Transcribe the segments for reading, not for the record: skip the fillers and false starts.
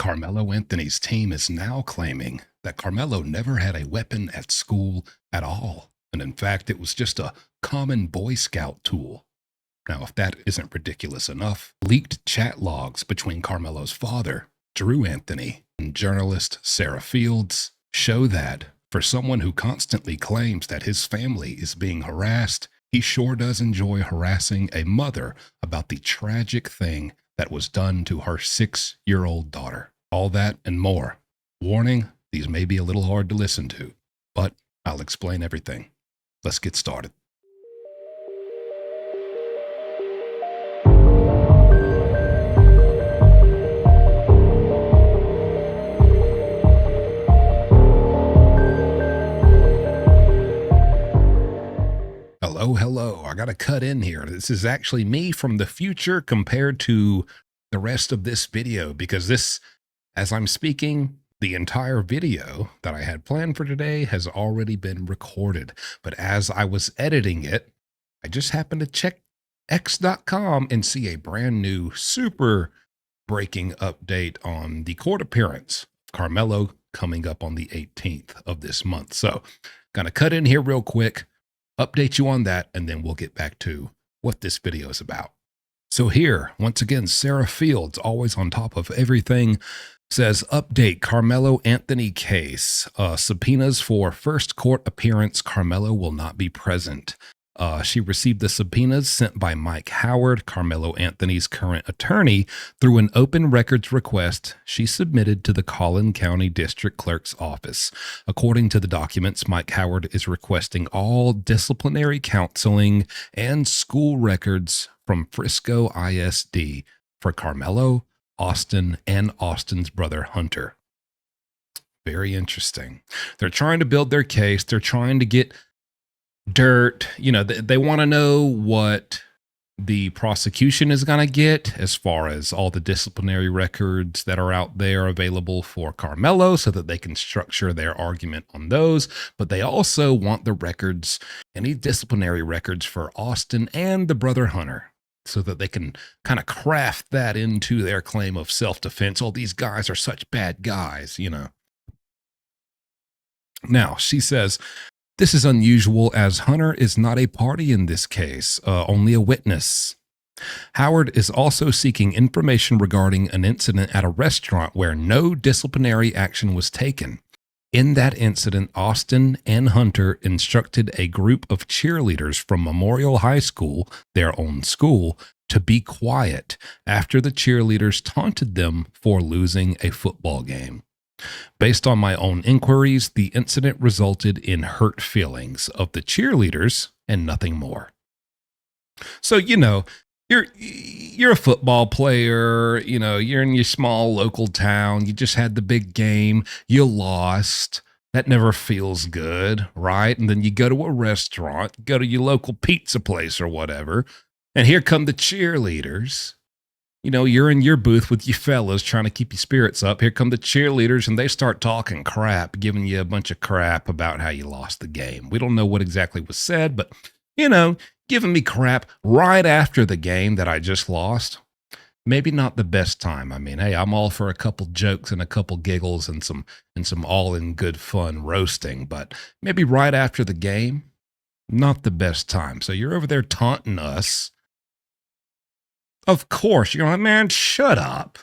Carmelo Anthony's team is now claiming that Carmelo never had a weapon at school at all. And in fact, it was just a common Boy Scout tool. Now, if that isn't ridiculous enough, leaked chat logs between Carmelo's father, Drew Anthony, and journalist Sarah Fields show that for someone who constantly claims that his family is being harassed, he sure does enjoy harassing a mother about the tragic thing that was done to her 6-year-old daughter. All that and more. Warning, these may be a little hard to listen to, but I'll explain everything. Let's get started. Hello. I got to cut in here. This is actually me from the future compared to the rest of this video because this, as I'm speaking, the entire video that I had planned for today has already been recorded. But as I was editing it, I just happened to check x.com and see a brand new super breaking update on the court appearance of Karmelo coming up on the 18th of this month. So, gonna cut in here real quick, update you on that, and then we'll get back to what this video is about. So here, once again, Sarah Fields, always on top of everything, says, update Carmelo Anthony case. Subpoenas for first court appearance. Carmelo will not be present. She received the subpoenas sent by Mike Howard, Carmelo Anthony's current attorney, through an open records request she submitted to the Collin County District Clerk's office. According to the documents, Mike Howard is requesting all disciplinary counseling and school records from Frisco ISD for Carmelo, Austin, and Austin's brother Hunter. Very interesting. They're trying to build their case. They're trying to get dirt. They want to know what the prosecution is going to get as far as all the disciplinary records that are out there available for Carmelo so that they can structure their argument on those. But they also want the records, any disciplinary records for Austin and the brother Hunter, so that they can kind of craft that into their claim of self-defense. Oh, these guys are such bad guys, Now, she says, this is unusual as Hunter is not a party in this case, only a witness. Howard is also seeking information regarding an incident at a restaurant where no disciplinary action was taken. In that incident, Austin and Hunter instructed a group of cheerleaders from Memorial High School, their own school, to be quiet after the cheerleaders taunted them for losing a football game. Based on my own inquiries, the incident resulted in hurt feelings of the cheerleaders and nothing more. So, you're a football player, you're in your small local town, you just had the big game, you lost. That never feels good, right? And then you go to a restaurant, go to your local pizza place or whatever, and here come the cheerleaders. You're in your booth with your fellas trying to keep your spirits up. Here come the cheerleaders, and they start talking crap, giving you a bunch of crap about how you lost the game. We don't know what exactly was said, but, giving me crap right after the game that I just lost. Maybe not the best time. I mean, hey, I'm all for a couple jokes and a couple giggles and some all in good fun roasting, but maybe right after the game, not the best time. So you're over there taunting us. Of course, you're like, man, shut up.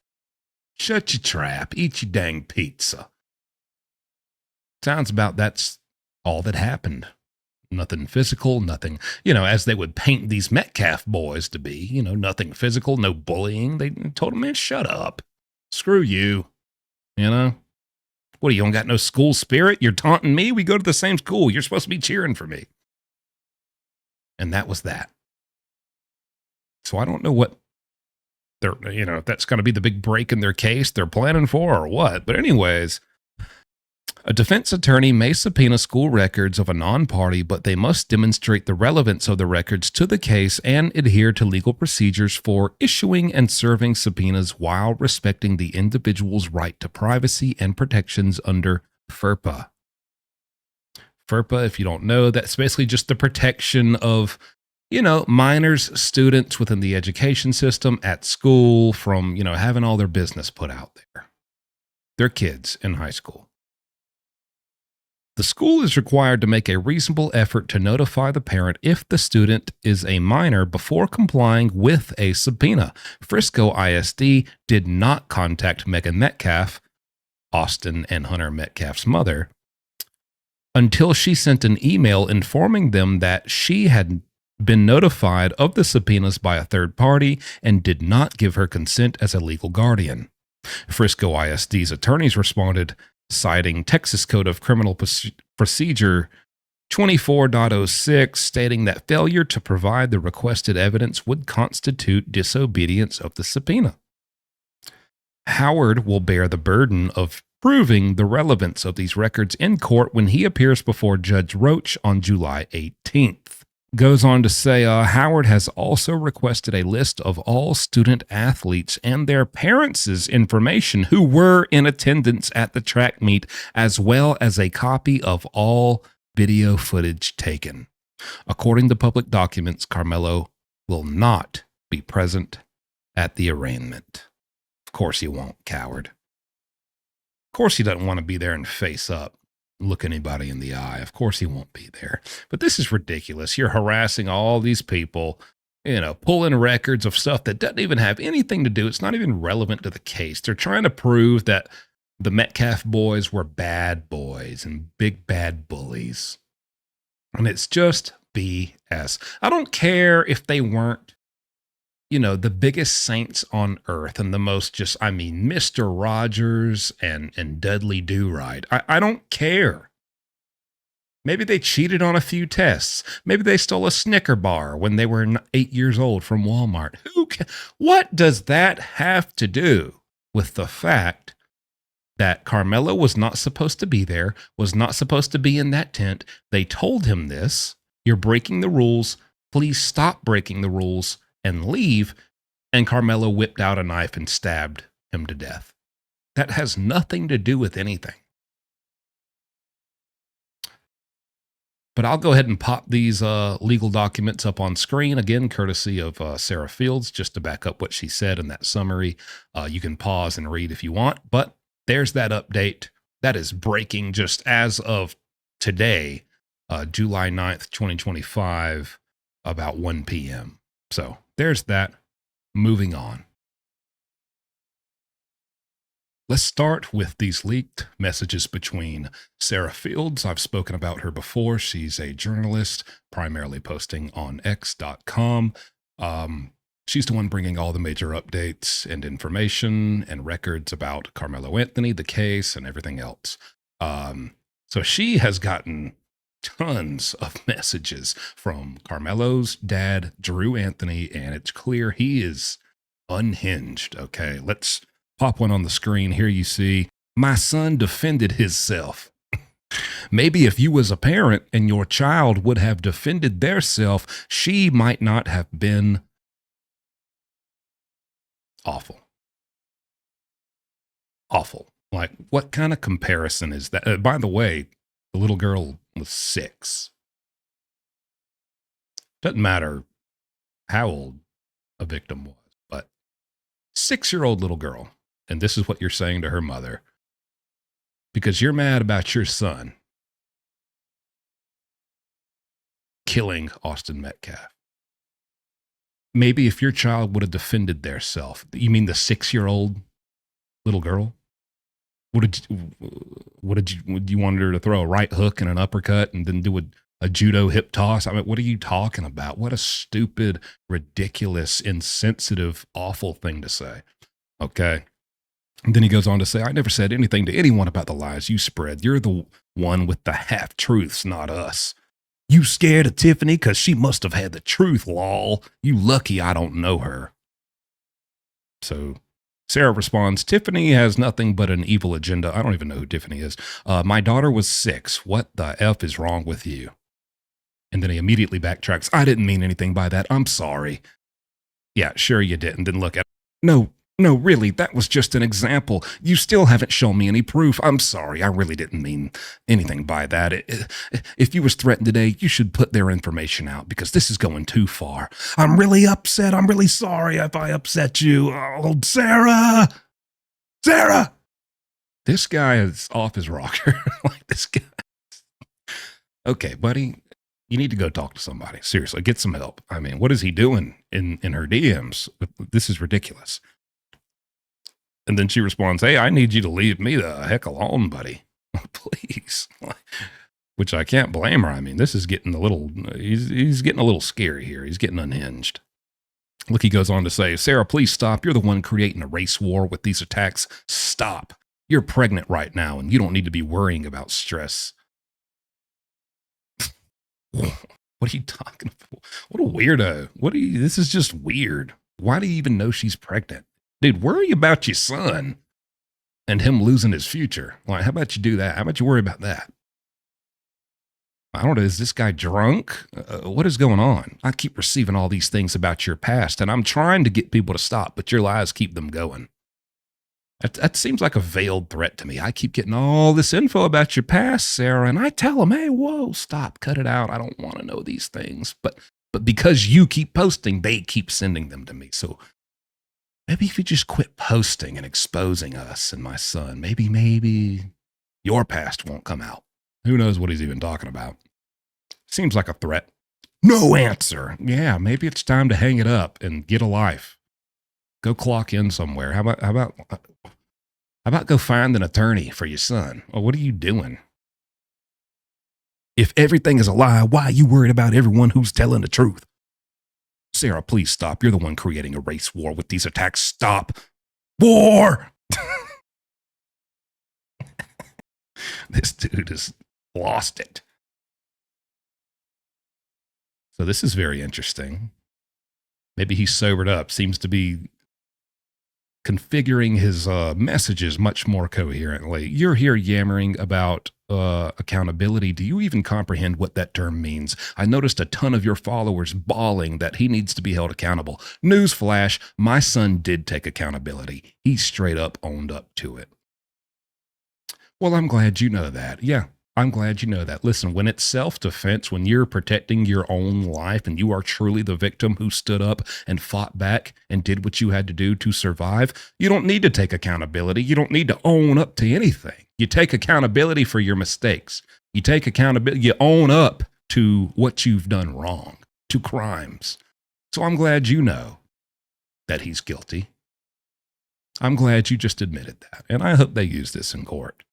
Shut your trap. Eat your dang pizza. Sounds about that's all that happened. Nothing physical, nothing, as they would paint these Metcalf boys to be, nothing physical, no bullying. They told him, man, shut up. Screw you. What, you don't got no school spirit? You're taunting me? We go to the same school. You're supposed to be cheering for me. And that was that. So I don't know what they're, if that's going to be the big break in their case they're planning for or what. But anyways, a defense attorney may subpoena school records of a non-party, but they must demonstrate the relevance of the records to the case and adhere to legal procedures for issuing and serving subpoenas while respecting the individual's right to privacy and protections under FERPA. FERPA, if you don't know, that's basically just the protection of minors, students within the education system at school from, having all their business put out there. They're kids in high school. The school is required to make a reasonable effort to notify the parent if the student is a minor before complying with a subpoena. Frisco ISD did not contact Megan Metcalf, Austin and Hunter Metcalf's mother, until she sent an email informing them that she had been notified of the subpoenas by a third party and did not give her consent as a legal guardian. Frisco ISD's attorneys responded, citing Texas Code of Criminal Procedure 24.06, stating that failure to provide the requested evidence would constitute disobedience of the subpoena. Howard will bear the burden of proving the relevance of these records in court when he appears before Judge Roach on July 18th. Goes on to say, Howard has also requested a list of all student athletes and their parents' information who were in attendance at the track meet, as well as a copy of all video footage taken. According to public documents, Karmelo will not be present at the arraignment. Of course he won't, coward. Of course he doesn't want to be there and face up, look anybody in the eye. Of course he won't be there. But this is ridiculous. You're harassing all these people, pulling records of stuff that doesn't even have anything to do. It's not even relevant to the case. They're trying to prove that the Metcalf boys were bad boys and big bad bullies. And it's just BS. I don't care if they weren't, the biggest saints on earth and the most Mr. Rogers and Dudley Do-Right. I don't care. Maybe they cheated on a few tests. Maybe they stole a Snicker bar when they were 8 years old from Walmart. What does that have to do with the fact that Karmelo was not supposed to be there, was not supposed to be in that tent? They told him this. You're breaking the rules. Please stop breaking the rules and leave. And Karmelo whipped out a knife and stabbed him to death. That has nothing to do with anything. But I'll go ahead and pop these legal documents up on screen, again, courtesy of Sarah Fields, just to back up what she said in that summary. You can pause and read if you want, but there's that update. That is breaking just as of today, July 9th, 2025, about 1 p.m. So there's that. Moving on. Let's start with these leaked messages between Sarah Fields. I've spoken about her before. She's a journalist, primarily posting on x.com. She's the one bringing all the major updates and information and records about Karmelo Anthony, the case, and everything else. So she has gotten tons of messages from Karmelo's dad, Drew Anthony, and it's clear he is unhinged. Okay, let's pop one on the screen. Here you see, my son defended himself. Maybe if you was a parent and your child would have defended their self, she might not have been awful. Awful. Like, what kind of comparison is that? By the way, the little girl was 6. Doesn't matter how old a victim was, but 6-year-old little girl. And this is what you're saying to her mother, because you're mad about your son killing Austin Metcalf. Maybe if your child would have defended their self, you mean the 6-year-old little girl? Would you want her to throw a right hook and an uppercut and then do a judo hip toss? I mean, what are you talking about? What a stupid, ridiculous, insensitive, awful thing to say. Okay. And then he goes on to say, I never said anything to anyone about the lies you spread. You're the one with the half-truths, not us. You scared of Tiffany because she must have had the truth, lol. You lucky I don't know her. So Sarah responds, Tiffany has nothing but an evil agenda. I don't even know who Tiffany is. My daughter was 6. What the F is wrong with you? And then he immediately backtracks. I didn't mean anything by that. I'm sorry. Yeah, sure you didn't. Then look at No, really, that was just an example. You still haven't shown me any proof. I'm sorry, I really didn't mean anything by that. If you was threatened today, you should put their information out because this is going too far. I'm really upset. I'm really sorry if I upset you. Oh, Sarah! Sarah! This guy is off his rocker. Like this guy. Okay, buddy, you need to go talk to somebody. Seriously, get some help. I mean, what is he doing in her DMs? This is ridiculous. And then she responds, "Hey, I need you to leave me the heck alone, buddy. Please." Which I can't blame her. I mean, this is getting a little, he's getting a little scary here. He's getting unhinged. Look, he goes on to say, "Sarah, please stop. You're the one creating a race war with these attacks. Stop. You're pregnant right now, and you don't need to be worrying about stress." What are you talking about? What a weirdo. This is just weird. Why do you even know she's pregnant? Dude, worry about your son and him losing his future. Like, how about you do that? How about you worry about that? I don't know. Is this guy drunk? What is going on? I keep receiving all these things about your past, and I'm trying to get people to stop, but your lies keep them going. That seems like a veiled threat to me. I keep getting all this info about your past, Sarah, and I tell them, "Hey, whoa, stop, cut it out. I don't want to know these things." But because you keep posting, they keep sending them to me. So maybe if you just quit posting and exposing us and my son, maybe your past won't come out. Who knows what he's even talking about? Seems like a threat. No answer. Yeah, maybe it's time to hang it up and get a life. Go clock in somewhere. How about go find an attorney for your son? Or what are you doing? If everything is a lie, why are you worried about everyone who's telling the truth? Sarah, please stop. You're the one creating a race war with these attacks. Stop. War! This dude has lost it. So this is very interesting. Maybe he's sobered up, seems to be configuring his messages much more coherently. You're here yammering about accountability. Do you even comprehend what that term means? I noticed a ton of your followers bawling that he needs to be held accountable. Newsflash, my son did take accountability. He straight up owned up to it. Well, I'm glad you know that. Yeah, I'm glad you know that. Listen, when it's self-defense, when you're protecting your own life and you are truly the victim who stood up and fought back and did what you had to do to survive, you don't need to take accountability. You don't need to own up to anything. You take accountability for your mistakes. You take accountability. You own up to what you've done wrong, to crimes. So I'm glad you know that he's guilty. I'm glad you just admitted that. And I hope they use this in court.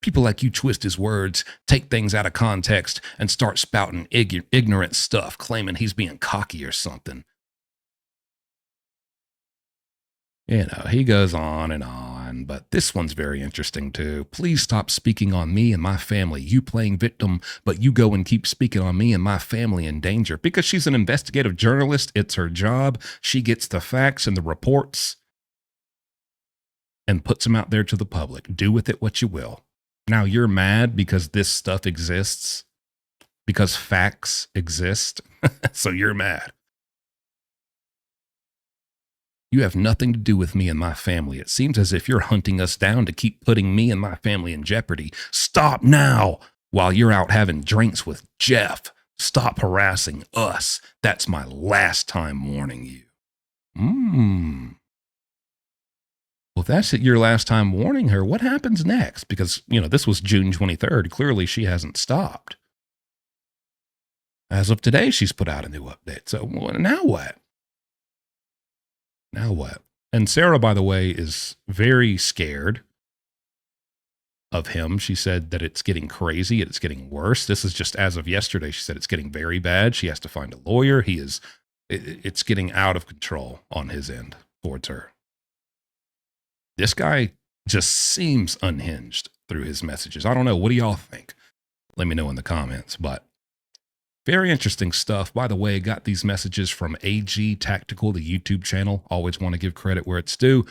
People like you twist his words, take things out of context, and start spouting ignorant stuff, claiming he's being cocky or something. You know, he goes on, but this one's very interesting too. Please stop speaking on me and my family. You playing victim, but you go and keep speaking on me and my family in danger. Because she's an investigative journalist, it's her job. She gets the facts and the reports and puts them out there to the public. Do with it what you will. Now you're mad because this stuff exists, because facts exist, so you're mad. You have nothing to do with me and my family. It seems as if you're hunting us down to keep putting me and my family in jeopardy. Stop now while you're out having drinks with Jeff. Stop harassing us. That's my last time warning you. Well, if that's your last time warning her, what happens next? Because, you know, this was June 23rd. Clearly, she hasn't stopped. As of today, she's put out a new update. So now what? Now what? And Sarah, by the way, is very scared of him. She said that it's getting crazy. It's getting worse. This is just as of yesterday. She said it's getting very bad. She has to find a lawyer. It's getting out of control on his end towards her. This guy just seems unhinged through his messages. I don't know. What do y'all think? Let me know in the comments. But very interesting stuff. By the way, got these messages from AG Tactical, the YouTube channel. Always want to give credit where it's due.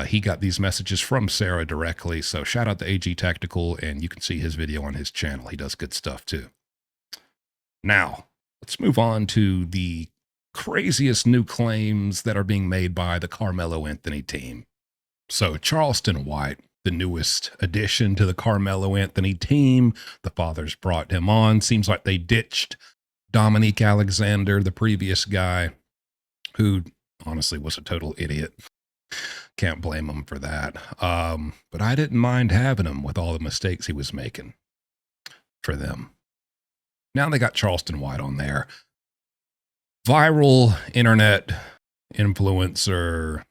He got these messages from Sarah directly. So shout out to AG Tactical, and you can see his video on his channel. He does good stuff too. Now, let's move on to the craziest new claims that are being made by the Karmelo Anthony team. So Charleston White, the newest addition to the Karmelo Anthony team. The fathers brought him on. Seems like they ditched Dominique Alexander, the previous guy, who honestly was a total idiot. Can't blame him for that. But I didn't mind having him with all the mistakes he was making for them. Now they got Charleston White on there. Viral internet influencer,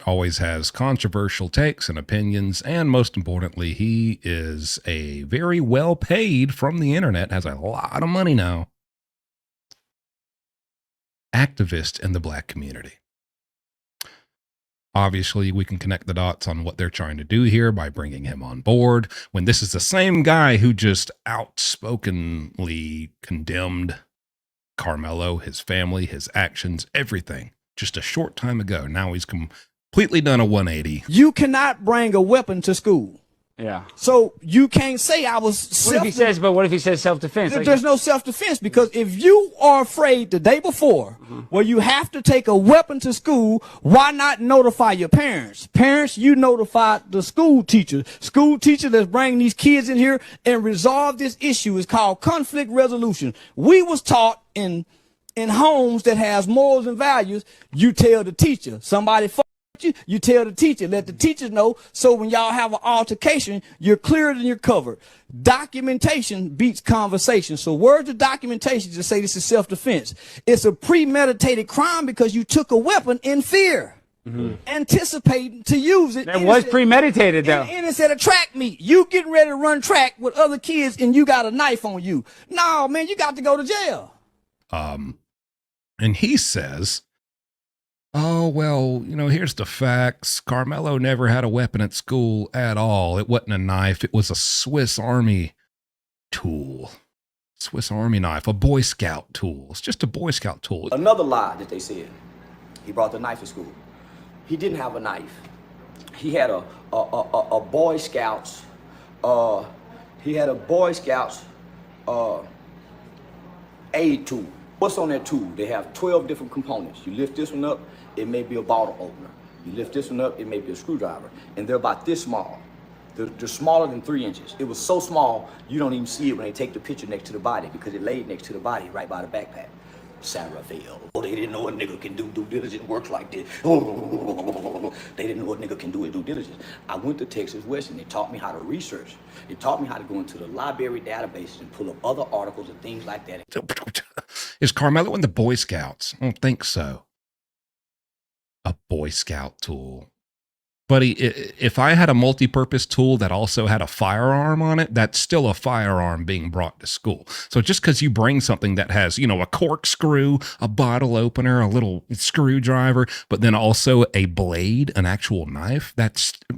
always has controversial takes and opinions, and most importantly, he is a very well paid from the internet, has a lot of money now, activist in the black community. Obviously, we can connect the dots on what they're trying to do here by bringing him on board, when this is the same guy who just outspokenly condemned Karmelo, his family, his actions, everything, just a short time ago. Now he's completely done a 180. You cannot bring a weapon to school. Yeah. So you can't say I was What if he says self-defense? There's no self-defense, because if you are afraid the day before, where you have to take a weapon to school, why not notify your parents? Parents, you notify the school teacher. School teacher that's bringing these kids in here and resolve this issue is called conflict resolution. We was taught in homes that has morals and values, you tell the teacher. Somebody you tell the teacher, let the teachers know, so when y'all have an altercation, you're cleared and you're covered. Documentation beats conversation. So where's the documentation to say this is self-defense? It's a premeditated crime because you took a weapon in fear, anticipating to use it. That was premeditated, though. And it's at a track meet. You getting ready to run track with other kids and you got a knife on you. No, man, you got to go to jail. And he says, oh, well, here's the facts. Karmelo never had a weapon at school at all. It wasn't a knife. It was a Swiss Army tool. Swiss Army knife, a Boy Scout tool. It's just a Boy Scout tool. Another lie that they said, he brought the knife to school. He didn't have a knife. He had a Boy Scouts, aid tool. What's on that tool? They have 12 different components. You lift this one up, it may be a bottle opener. You lift this one up, it may be a screwdriver. And they're about this small. They're smaller than 3 inches. It was so small, you don't even see it when they take the picture next to the body, because it laid next to the body right by the backpack. Sarah failed. Oh, they didn't know a nigga can do due diligence works like this. Oh, they didn't know a nigga can do it due diligence. I went to Texas Western. They taught me how to research. They taught me how to go into the library databases and pull up other articles and things like that. Is Karmelo in the Boy Scouts? I don't think so. A Boy Scout tool. Buddy, if I had a multi-purpose tool that also had a firearm on it, that's still a firearm being brought to school. So just because you bring something that has, a corkscrew, a bottle opener, a little screwdriver, but then also a blade, an actual knife,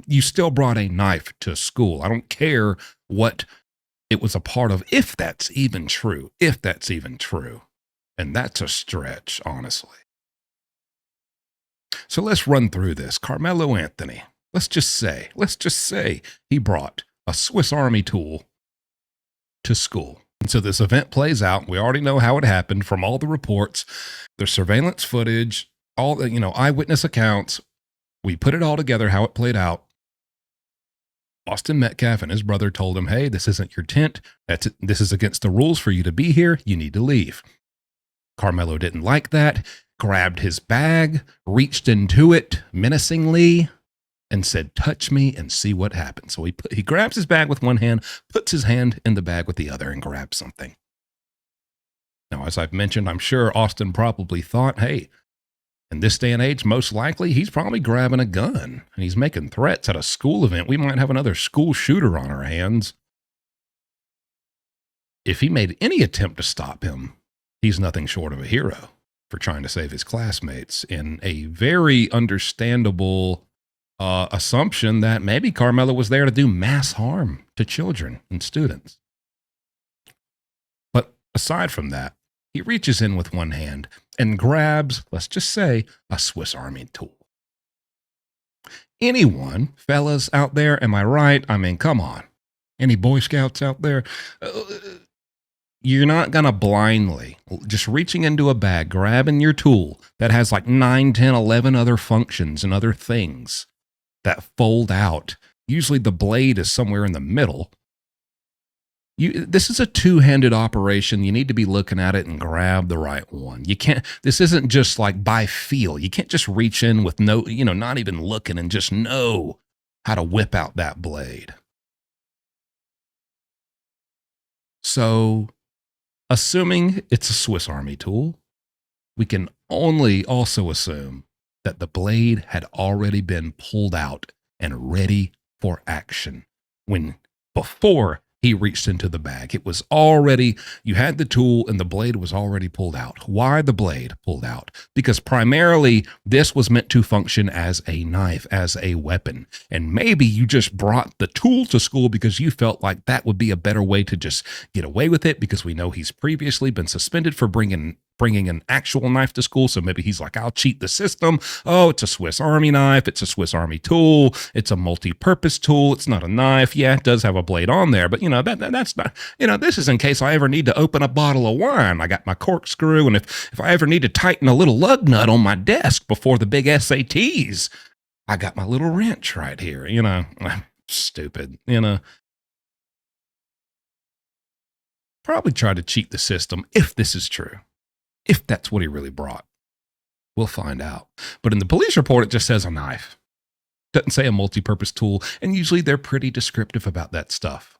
you still brought a knife to school. I don't care what it was a part of, if that's even true. And that's a stretch, honestly. So let's run through this. Karmelo Anthony, let's just say he brought a Swiss Army tool to school. And so this event plays out. We already know how it happened from all the reports. There's surveillance footage, all the, eyewitness accounts. We put it all together, how it played out. Austin Metcalf and his brother told him, hey, this isn't your tent. This is against the rules for you to be here. You need to leave. Karmelo didn't like that, grabbed his bag, reached into it menacingly, and said, touch me and see what happens. So he grabs his bag with one hand, puts his hand in the bag with the other, and grabs something. Now, as I've mentioned, I'm sure Austin probably thought, hey, in this day and age, most likely he's probably grabbing a gun and he's making threats at a school event. We might have another school shooter on our hands. If he made any attempt to stop him, he's nothing short of a hero for trying to save his classmates, in a very understandable assumption that maybe Karmelo was there to do mass harm to children and students. But aside from that, he reaches in with one hand and grabs, let's just say, a Swiss Army tool. Anyone, fellas out there, am I right? I mean, come on. Any Boy Scouts out there? You're not going to blindly, just reaching into a bag, grabbing your tool that has like 9, 10, 11 other functions and other things that fold out. Usually the blade is somewhere in the middle. This is a two-handed operation. You need to be looking at it and grab the right one. You can't, this isn't just like by feel. You can't just reach in with no, not even looking and just know how to whip out that blade. So, assuming it's a Swiss Army tool, we can only also assume that the blade had already been pulled out and ready for action before he reached into the bag. It was already, you had the tool and the blade was already pulled out. Why the blade pulled out? Because primarily this was meant to function as a knife, as a weapon. And maybe you just brought the tool to school because you felt like that would be a better way to just get away with it, because we know he's previously been suspended for bringing an actual knife to school. So maybe he's like, I'll cheat the system. Oh, it's a Swiss Army knife. It's a Swiss Army tool. It's a multi-purpose tool. It's not a knife. Yeah, it does have a blade on there, but that's not, this is in case I ever need to open a bottle of wine. I got my corkscrew. And if I ever need to tighten a little lug nut on my desk before the big SATs, I got my little wrench right here, stupid, probably try to cheat the system if this is true. If that's what he really brought. We'll find out. But in the police report, it just says a knife. Doesn't say a multi-purpose tool, and usually they're pretty descriptive about that stuff.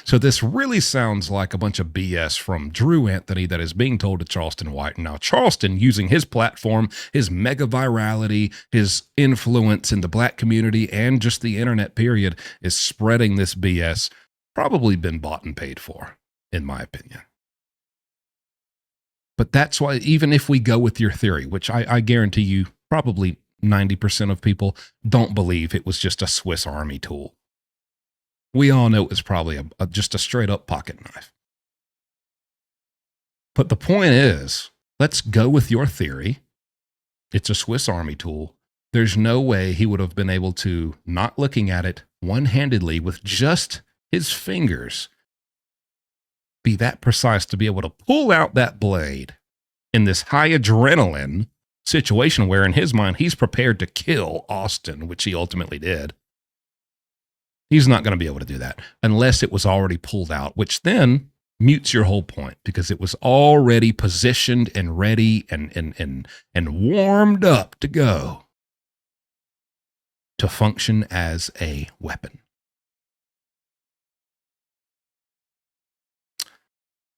So this really sounds like a bunch of BS from Drew Anthony that is being told to Charleston White. Now, Charleston, using his platform, his mega virality, his influence in the black community, and just the internet period, is spreading this BS. Probably been bought and paid for, in my opinion. But that's why, even if we go with your theory, which I guarantee you probably 90% of people don't believe it was just a Swiss Army tool. We all know it was probably just a straight up pocket knife. But the point is, let's go with your theory. It's a Swiss Army tool. There's no way he would have been able to, not looking at it one-handedly with just his fingers, be that precise to be able to pull out that blade in this high adrenaline situation where in his mind he's prepared to kill Austin, which he ultimately did. He's not going to be able to do that unless it was already pulled out, which then mutes your whole point, because it was already positioned and ready and warmed up to go to function as a weapon.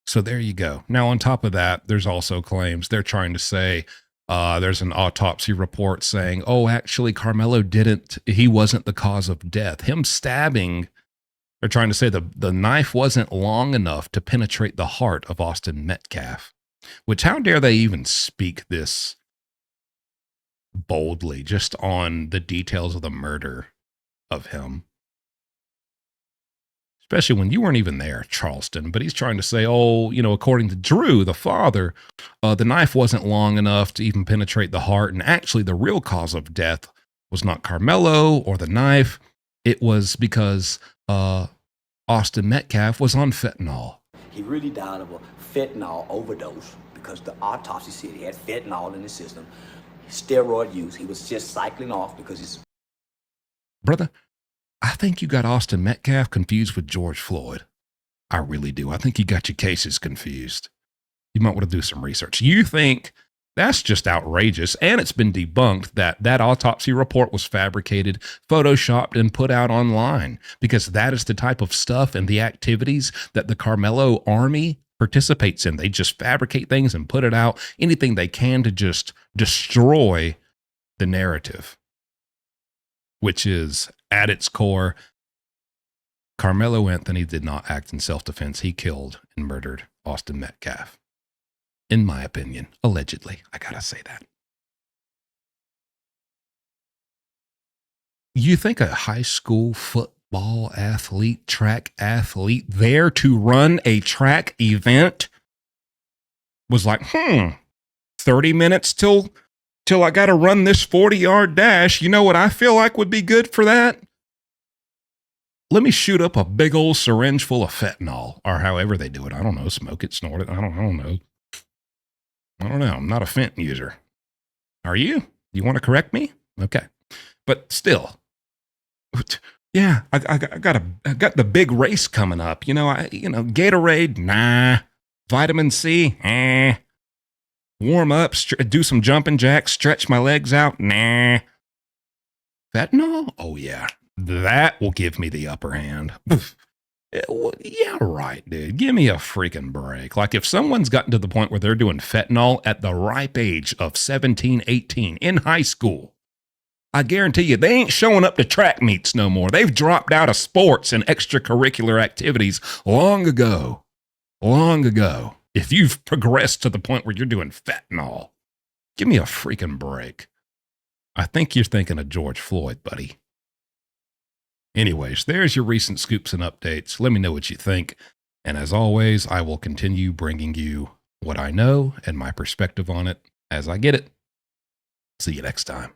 So there you go. Now, on top of that, there's also claims they're trying to say there's an autopsy report saying, oh, actually, Karmelo he wasn't the cause of death. Him stabbing, they're trying to say the knife wasn't long enough to penetrate the heart of Austin Metcalf, which how dare they even speak this boldly just on the details of the murder of him. Especially when you weren't even there, Charleston. But he's trying to say, oh, according to Drew, the father, the knife wasn't long enough to even penetrate the heart. And actually, the real cause of death was not Karmelo or the knife. It was because Austin Metcalf was on fentanyl. He really died of a fentanyl overdose because the autopsy said he had fentanyl in his system. Steroid use. He was just cycling off because he's... Brother, I think you got Austin Metcalf confused with George Floyd. I really do. I think you got your cases confused. You might want to do some research. You think that's just outrageous, and it's been debunked that autopsy report was fabricated, photoshopped, and put out online, because that is the type of stuff and the activities that the Karmelo army participates in. They just fabricate things and put it out, anything they can to just destroy the narrative, which is, at its core, Karmelo Anthony did not act in self-defense. He killed and murdered Austin Metcalf. In my opinion, allegedly. I gotta say that. You think a high school football athlete, track athlete there to run a track event was like, 30 minutes till I got to run this 40-yard dash. You know what I feel like would be good for that? Let me shoot up a big old syringe full of fentanyl, or however they do it. I don't know. Smoke it, snort it. I don't know. I'm not a fent user. Are you? You want to correct me? Okay. But still, Yeah, I got the big race coming up. Gatorade, nah. Vitamin C, Warm up, do some jumping jacks, stretch my legs out, nah. Fentanyl? Oh yeah, that will give me the upper hand. Yeah, right, dude. Give me a freaking break. Like, if someone's gotten to the point where they're doing fentanyl at the ripe age of 17, 18 in high school, I guarantee you they ain't showing up to track meets no more. They've dropped out of sports and extracurricular activities long ago. Long ago. If you've progressed to the point where you're doing fentanyl, give me a freaking break. I think you're thinking of George Floyd, buddy. Anyways, there's your recent scoops and updates. Let me know what you think. And as always, I will continue bringing you what I know and my perspective on it as I get it. See you next time.